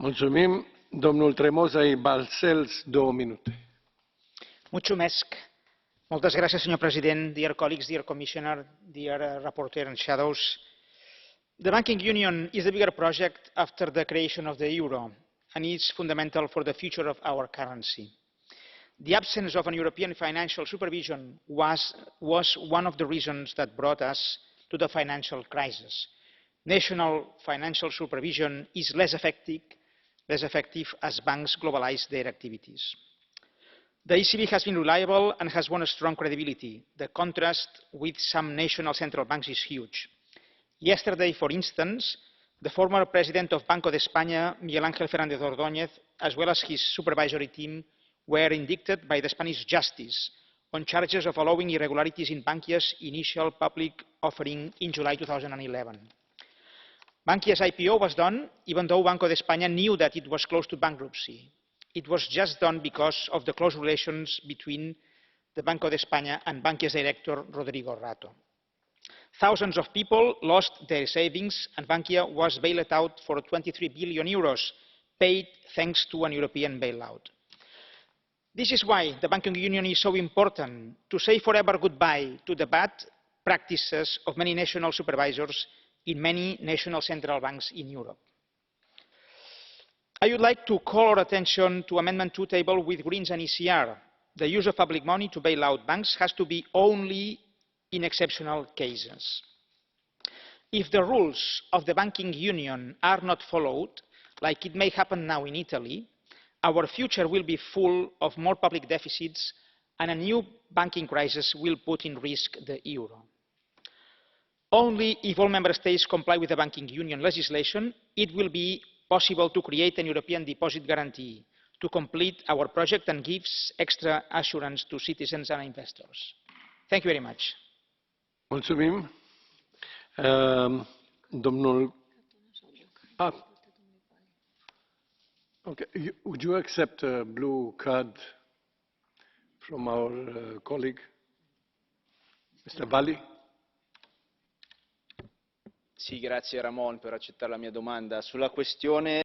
Mulțumim. Domnul Tremosa i Balcells, 2 minute. Moltes gràcies, senyor president, dear colleagues, dear commissioner, dear rapporteur and shadows. The banking union is the bigger project after the creation of the euro, and is fundamental for the future of our currency. The absence of an European financial supervision was one of the reasons that brought us to the financial crisis. National financial supervision is less effective as banks globalize their activities. The ECB has been reliable and has won a strong credibility. The contrast with some national central banks is huge. Yesterday, for instance, the former president of Banco de España, Miguel Ángel Fernández Ordóñez, as well as his supervisory team, were indicted by the Spanish justice on charges of allowing irregularities in Bankia's initial public offering in July 2011. Bankia's IPO was done even though Banco de España knew that it was close to bankruptcy. It was just done because of the close relations between the Banco de España and Bankia's director, Rodrigo Rato. Thousands of people lost their savings, and Bankia was bailed out for 23 billion euros, paid thanks to an European bailout. This is why the banking union is so important, to say forever goodbye to the bad practices of many national supervisors in many national central banks in Europe. I would like to call our attention to Amendment 2 tabled with Greens and ECR. The use of public money to bail out banks has to be only in exceptional cases. If the rules of the banking union are not followed, like it may happen now in Italy, our future will be full of more public deficits, and a new banking crisis will put in risk the euro. Only if all member states comply with the banking union legislation, it will be possible to create a European deposit guarantee to complete our project and gives extra assurance to citizens and investors. Thank you very much. Mulțumim. Okay. Would you accept a blue card from our colleague, Mr. Valli? Sì, grazie Ramon per accettare la mia domanda. Sulla questione